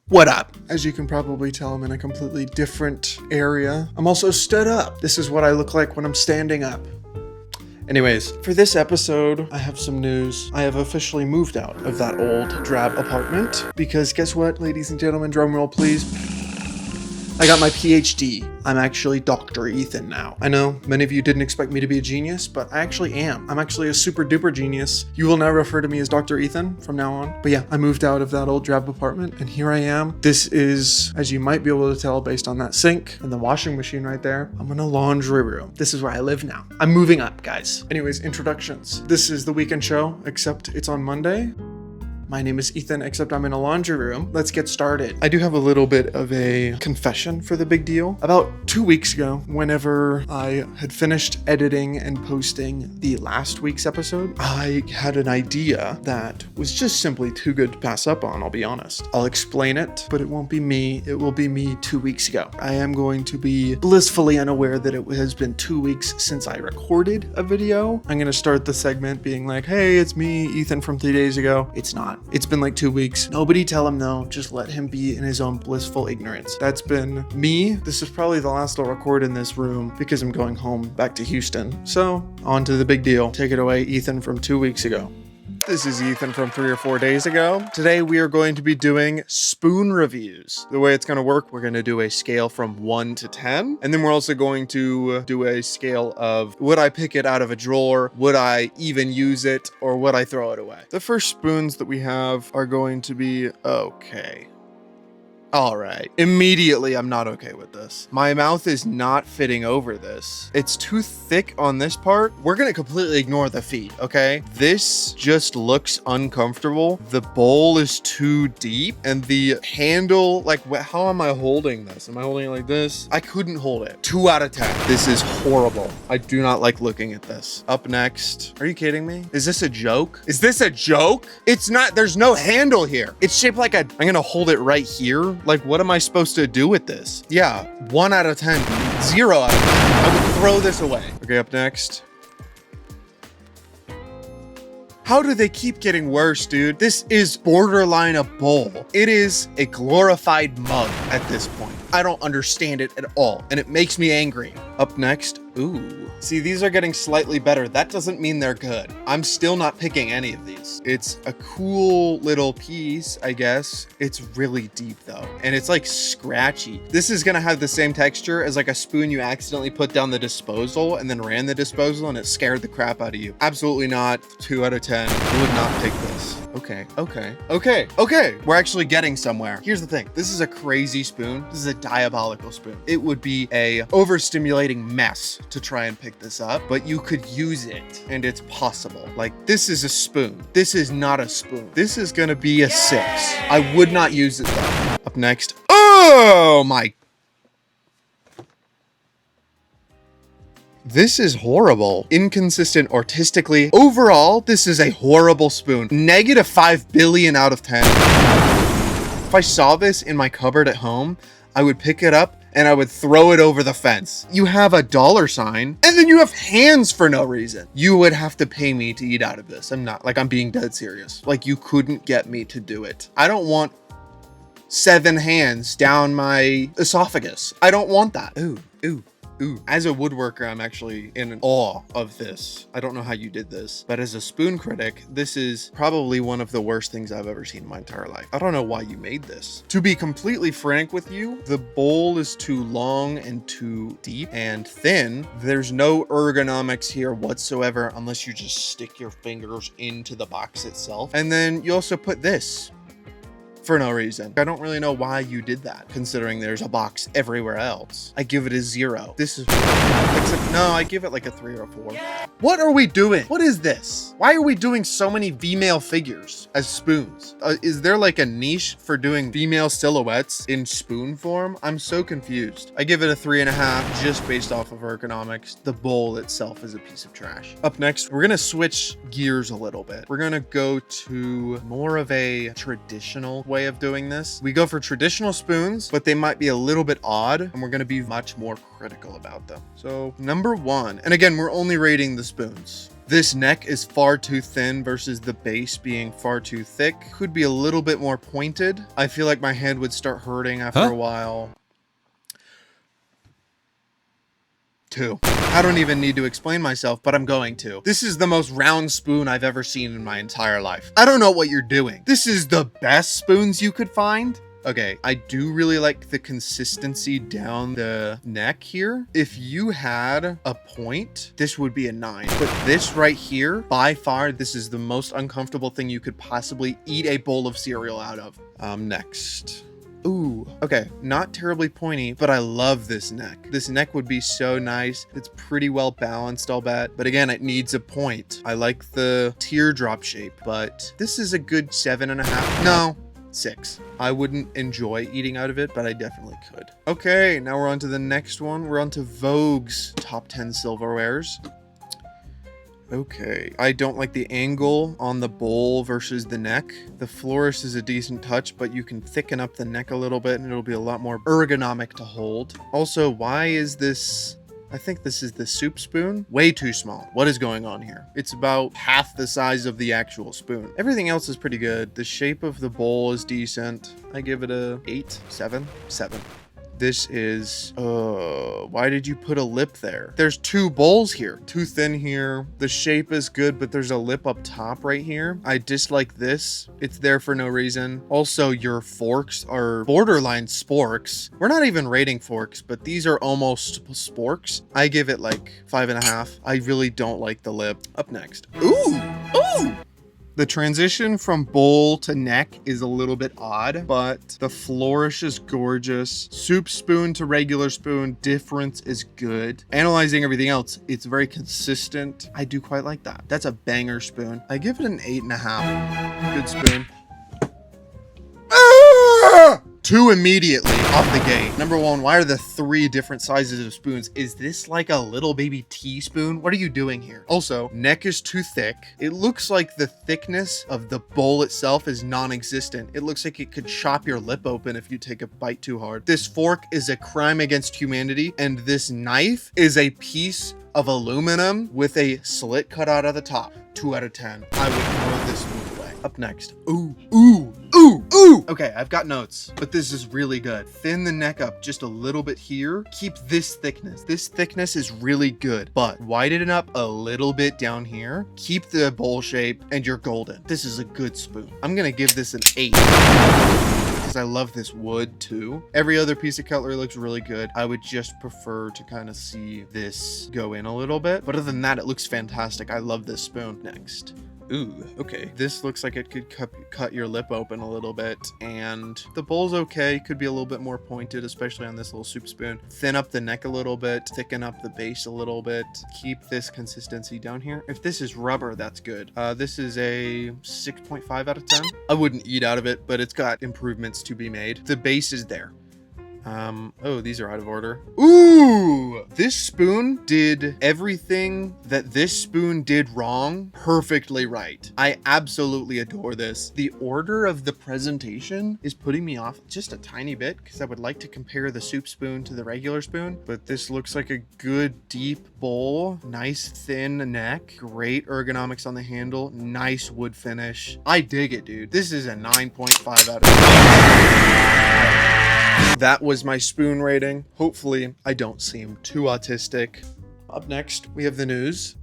What up? As you can probably tell, I'm in a completely different area. I'm also stood up. This is what I look like when I'm standing up. Anyways, for this episode, I have some news. I have officially moved out of that old drab apartment because guess what, ladies and gentlemen, drum roll please. I got my PhD. I'm actually Dr. Ethan now. I know many of you didn't expect me to be a genius, but I actually am. I'm actually a super duper genius. You will now refer to me as Dr. Ethan from now on. But yeah, I moved out of that old drab apartment and here I am. This is, as you might be able to tell based on that sink and the washing machine right there, I'm in a laundry room. This is where I live now. I'm moving up, guys. Anyways, introductions. This is the weekend show, except it's on Monday. My name is Ethan, except I'm in a laundry room. Let's get started. I do have a little bit of a confession for the big deal. About 2 weeks ago, whenever I had finished editing and posting the last week's episode, I had an idea that was just simply too good to pass up on, I'll be honest. I'll explain it, but it won't be me. It will be me 2 weeks ago. I am going to be blissfully unaware that it has been 2 weeks since I recorded a video. I'm gonna start the segment being like, hey, it's me, Ethan from 3 days ago. It's not. It's been like 2 weeks. Nobody tell him no. Just let him be in his own blissful ignorance. That's been me. This is probably the last I'll record in this room because I'm going home back to Houston. So on to the big deal. Take it away, Ethan from 2 weeks ago. This is Ethan from 3 or 4 days ago. Today we are going to be doing spoon reviews. The way it's going to work, we're going to do a scale from 1 to 10. And then we're also going to do a scale of would I pick it out of a drawer? Would I even use it? Or would I throw it away? The first spoons that we have are going to be okay. All right. Immediately, I'm not okay with this. My mouth is not fitting over this. It's too thick on this part. We're going to completely ignore the feet, okay? This just looks uncomfortable. The bowl is too deep and the handle, like, how am I holding this? Am I holding it like this? I couldn't hold it. 2 out of 10. This is horrible. I do not like looking at this. Up next. Are you kidding me? Is this a joke? Is this a joke? It's not. There's no handle here. It's shaped like a, I'm going to hold it right here. Like, what am I supposed to do with this? Yeah, 1 out of 10, 0 out of 10. I would throw this away. Okay, up next. How do they keep getting worse, dude? This is borderline a bowl. It is a glorified mug at this point. I don't understand it at all, and it makes me angry. Up next, ooh. See, these are getting slightly better. That doesn't mean they're good. I'm still not picking any of these. It's a cool little piece, I guess. It's really deep though, and it's like scratchy. This is gonna have the same texture as like a spoon you accidentally put down the disposal and then ran the disposal and it scared the crap out of you. Absolutely not. 2 out of 10. I would not pick this. Okay. We're actually getting somewhere. Here's the thing. This is a crazy spoon. This is a diabolical spoon. It would be a overstimulating mess to try and pick this up, but you could use it and it's possible. Like, this is a spoon. This is not a spoon. This is gonna be a 6. I would not use it though. Up next. Oh my. This is horrible. Inconsistent artistically. Overall, this is a horrible spoon. Negative 5 billion out of 10. If I saw this in my cupboard at home, I would pick it up and I would throw it over the fence. You have a $sign and then you have hands for no reason. You would have to pay me to eat out of this. I'm not, like, I'm being dead serious. Like, you couldn't get me to do it. I don't want 7 hands down my esophagus. I don't want that. Ooh. As a woodworker, I'm actually in awe of this. I don't know how you did this, but as a spoon critic, this is probably one of the worst things I've ever seen in my entire life. I don't know why you made this. To be completely frank with you, the bowl is too long and too deep and thin. There's no ergonomics here whatsoever unless you just stick your fingers into the box itself. And then you also put this for no reason. I don't really know why you did that, considering there's a box everywhere else. I give it a 0. This is, except no, I give it like a 3 or a 4. What are we doing? What is this? Why are we doing so many female figures as spoons? Is there like a niche for doing female silhouettes in spoon form? I'm so confused. I give it a 3.5 just based off of ergonomics. The bowl itself is a piece of trash. Up next, we're gonna switch gears a little bit. We're gonna go to more of a traditional way of doing this. We go for traditional spoons, but they might be a little bit odd, and we're going to be much more critical about them. So number 1, and again, we're only rating the spoons. This neck is far too thin versus the base being far too thick. Could be a little bit more pointed. I feel like my hand would start hurting after a while. 2. I don't even need to explain myself, but I'm going to. This is the most round spoon I've ever seen in my entire life. I don't know what you're doing. This is the best spoons you could find. Okay, I do really like the consistency down the neck here. If you had a point, this would be a 9. But this right here, by far, this is the most uncomfortable thing you could possibly eat a bowl of cereal out of. Next. Ooh, okay, not terribly pointy, but I love this neck. This neck would be so nice. It's pretty well balanced, I'll bet. But again, it needs a point. I like the teardrop shape, but this is a good 7.5. No, 6. I wouldn't enjoy eating out of it, but I definitely could. Okay, now we're on to the next one. We're on to Vogue's top 10 silverwares. Okay, I don't like the angle on the bowl versus the neck. The flourish is a decent touch, but you can thicken up the neck a little bit and it'll be a lot more ergonomic to hold. Also, why is this... I think this is the soup spoon. Way too small. What is going on here? It's about half the size of the actual spoon. Everything else is pretty good. The shape of the bowl is decent. I give it a 8, 7. This is, why did you put a lip there? There's 2 bowls here. Too thin here. The shape is good, but there's a lip up top right here. I dislike this. It's there for no reason. Also, your forks are borderline sporks. We're not even rating forks, but these are almost sporks. I give it like 5.5. I really don't like the lip. Up next. Ooh! The transition from bowl to neck is a little bit odd, but the flourish is gorgeous. Soup spoon to regular spoon, difference is good. Analyzing everything else, it's very consistent. I do quite like that. That's a banger spoon. I give it an 8.5. Good spoon. 2 immediately off the gate. Number 1, why are there 3 different sizes of spoons? Is this like a little baby teaspoon? What are you doing here? Also, neck is too thick. It looks like the thickness of the bowl itself is non-existent. It looks like it could chop your lip open if you take a bite too hard. This fork is a crime against humanity, and this knife is a piece of aluminum with a slit cut out of the top. 2 out of 10. I would throw this spoon away. Up next. Ooh. Okay, I've got notes, but this is really good. Thin the neck up just a little bit here. Keep this thickness. This thickness is really good, but widen it up a little bit down here. Keep the bowl shape and you're golden. This is a good spoon. I'm gonna give this an 8. Because I love this wood too. Every other piece of cutlery looks really good. I would just prefer to kind of see this go in a little bit. But other than that, it looks fantastic. I love this spoon. Next. Ooh, okay. This looks like it could cut your lip open a little bit, and the bowl's okay. Could be a little bit more pointed, especially on this little soup spoon. Thin up the neck a little bit, thicken up the base a little bit. Keep this consistency down here. If this is rubber, that's good. This is a 6.5 out of 10. I wouldn't eat out of it, but it's got improvements to be made. The base is there. Oh, these are out of order. Ooh, this spoon did everything that this spoon did wrong perfectly right. I absolutely adore this. The order of the presentation is putting me off just a tiny bit because I would like to compare the soup spoon to the regular spoon, but this looks like a good deep bowl, nice thin neck, great ergonomics on the handle, nice wood finish. I dig it, dude. This is a 9.5 out of 10. That was my spoon rating. Hopefully, I don't seem too autistic. Up next, we have the news.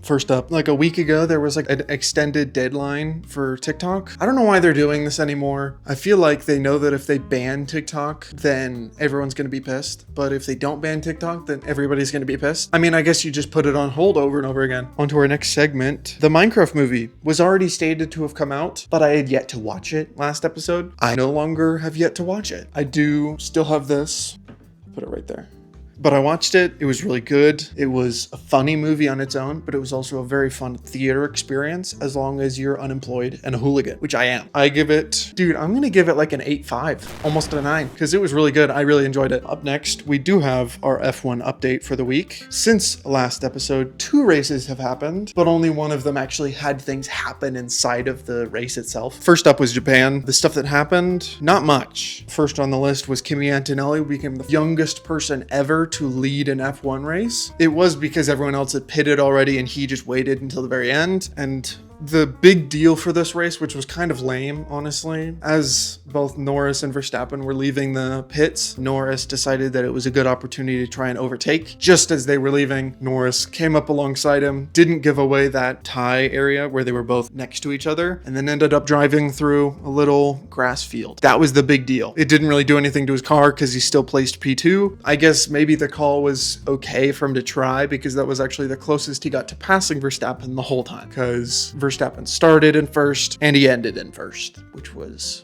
First up, like a week ago, there was like an extended deadline for TikTok. I don't know why they're doing this anymore. I feel like they know that if they ban TikTok, then everyone's going to be pissed. But if they don't ban TikTok, then everybody's going to be pissed. I mean, I guess you just put it on hold over and over again. On to our next segment. The Minecraft movie was already stated to have come out, but I had yet to watch it last episode. I no longer have yet to watch it. I do still have this. Put it right there. But I watched it. It was really good. It was a funny movie on its own, but it was also a very fun theater experience as long as you're unemployed and a hooligan, which I am. I give it, dude, I'm going to give it like an 8.5, almost a 9, because it was really good. I really enjoyed it. Up next, we do have our F1 update for the week. Since last episode, 2 races have happened, but only one of them actually had things happen inside of the race itself. First up was Japan. The stuff that happened, not much. First on the list was Kimi Antonelli, who became the youngest person ever to lead an F1 race. It was because everyone else had pitted already and he just waited until the very end. And the big deal for this race, which was kind of lame, honestly, as both Norris and Verstappen were leaving the pits, Norris decided that it was a good opportunity to try and overtake. Just as they were leaving, Norris came up alongside him, didn't give away that tie area where they were both next to each other, and then ended up driving through a little grass field. That was the big deal. It didn't really do anything to his car because he still placed P2. I guess maybe the call was okay for him to try because that was actually the closest he got to passing Verstappen the whole time, because Verstappen started in first and he ended in first, which was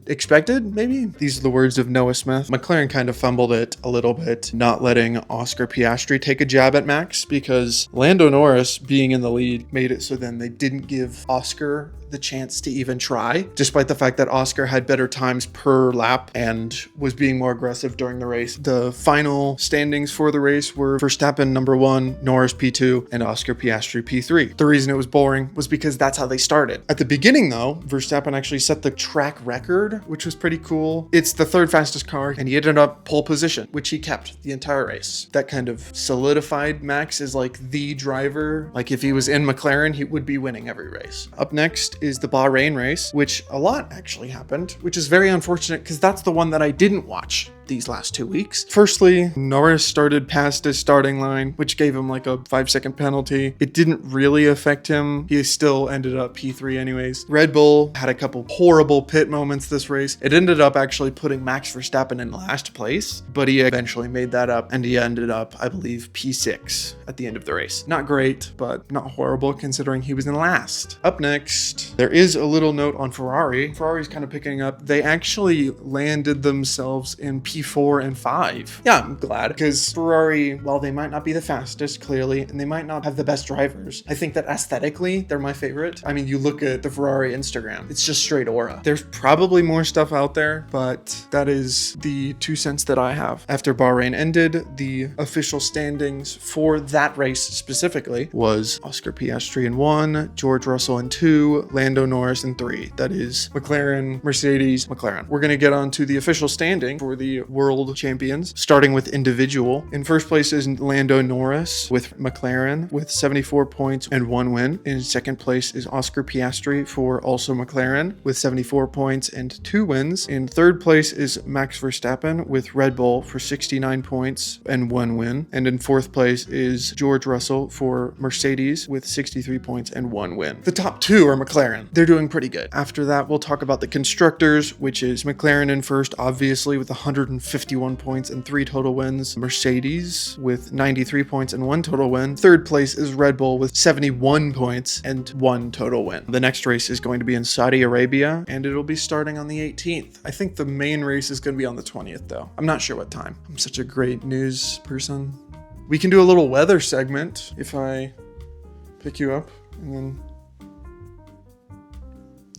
expected, maybe? These are the words of Noah Smith. McLaren kind of fumbled it a little bit, not letting Oscar Piastri take a jab at Max, because Lando Norris being in the lead made it so then they didn't give Oscar the chance to even try, despite the fact that Oscar had better times per lap and was being more aggressive during the race. The final standings for the race were Verstappen number 1, Norris P2, and Oscar Piastri P3. The reason it was boring was because that's how they started. At the beginning though, Verstappen actually set the track record, which was pretty cool. It's the third fastest car and he ended up pole position, which he kept the entire race. That kind of solidified Max as like the driver. Like if he was in McLaren, he would be winning every race. Up next is the Bahrain race, which a lot actually happened, which is very unfortunate because that's the one that I didn't watch these last 2 weeks. Firstly, Norris started past his starting line, which gave him like a 5-second penalty. It didn't really affect him. He still ended up P3 anyways. Red Bull had a couple horrible pit moments this race. It ended up actually putting Max Verstappen in last place, but he eventually made that up and he ended up, I believe, P6 at the end of the race. Not great, but not horrible considering he was in last. Up next, there is a little note on Ferrari. Ferrari's kind of picking up. They actually landed themselves in P4 and 5. Yeah, I'm glad, because Ferrari, while they might not be the fastest, clearly, and they might not have the best drivers, I think that aesthetically, they're my favorite. I mean, you look at the Ferrari Instagram, it's just straight aura. There's probably more stuff out there, but that is the 2 cents that I have. After Bahrain ended, the official standings for that race specifically was Oscar Piastri in 1, George Russell in 2, Lando Norris in 3. That is McLaren, Mercedes, McLaren. We're going to get on to the official standing for the world champions, starting with individual. In first place is Lando Norris with McLaren with 74 points and 1 win. In second place is Oscar Piastri for also McLaren with 74 points and 2 wins. In third place is Max Verstappen with Red Bull for 69 points and 1 win. And in fourth place is George Russell for Mercedes with 63 points and 1 win. The top 2 are McLaren. They're doing pretty good. After that, we'll talk about the constructors, which is McLaren in first, obviously, with 151 points and 3 total wins. Mercedes with 93 points and 1 total win. Third place is Red Bull with 71 points and 1 total win. The next race is going to be in Saudi Arabia, and it'll be starting on the 18th. I think the main race is going to be on the 20th, though. I'm not sure what time. I'm such a great news person. We can do a little weather segment if I pick you up, and then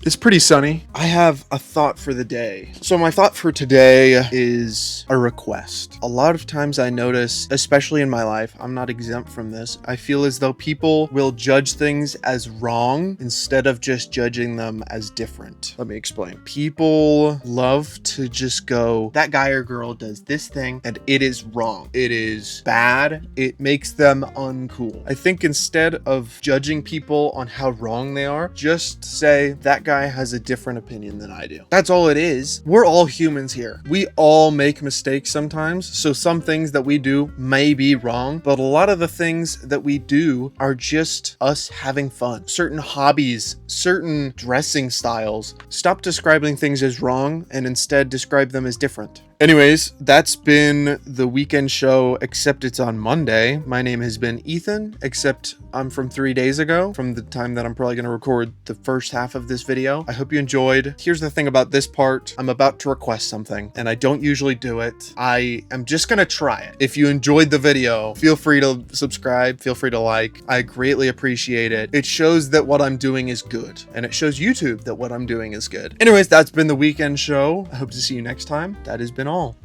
it's pretty sunny. I have a thought for the day. So my thought for today is a request. A lot of times I notice, especially in my life, I'm not exempt from this, I feel as though people will judge things as wrong instead of just judging them as different. Let me explain. People love to just go, that guy or girl does this thing and it is wrong. It is bad. It makes them uncool. I think instead of judging people on how wrong they are, just say that guy has a different opinion than I do. That's all it is. We're all humans here. We all make mistakes sometimes. So some things that we do may be wrong, but a lot of the things that we do are just us having fun. Certain hobbies, certain dressing styles. Stop describing things as wrong and instead describe them as different. Anyways, that's been the weekend show, except it's on Monday. My name has been Ethan, except I'm from 3 days ago, from the time that I'm probably going to record the first half of this video. I hope you enjoyed. Here's the thing about this part. I'm about to request something, and I don't usually do it. I am just going to try it. If you enjoyed the video, feel free to subscribe, feel free to like. I greatly appreciate it. It shows that what I'm doing is good, and it shows YouTube that what I'm doing is good. Anyways, that's been the weekend show. I hope to see you next time. That has been all.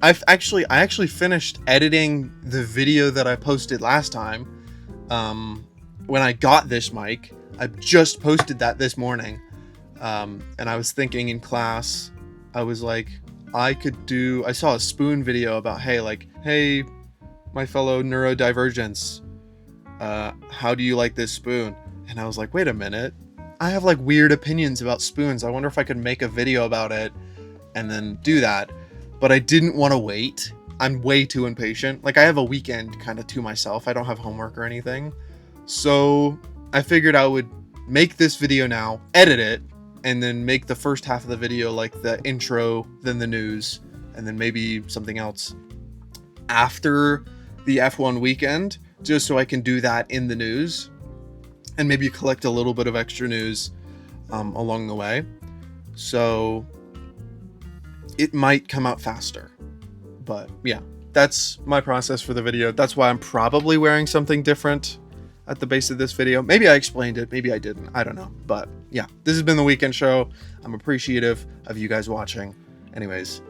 I actually finished editing the video that I posted last time when I got this mic. I just posted that this morning, and I was thinking in class, I was like, I saw a spoon video about, hey, my fellow neurodivergents, how do you like this spoon? And I was like, wait a minute, I have like weird opinions about spoons. I wonder if I could make a video about it and then do that. But I didn't want to wait. I'm way too impatient. Like, I have a weekend kind of to myself. I don't have homework or anything. So I figured I would make this video now, edit it, and then make the first half of the video like the intro, then the news, and then maybe something else after the F1 weekend, just so I can do that in the news and maybe collect a little bit of extra news along the way. So it might come out faster. But yeah, that's my process for the video. That's why I'm probably wearing something different at the base of this video. Maybe I explained it, maybe I didn't, I don't know. But yeah, this has been the weekend show. I'm appreciative of you guys watching. Anyways,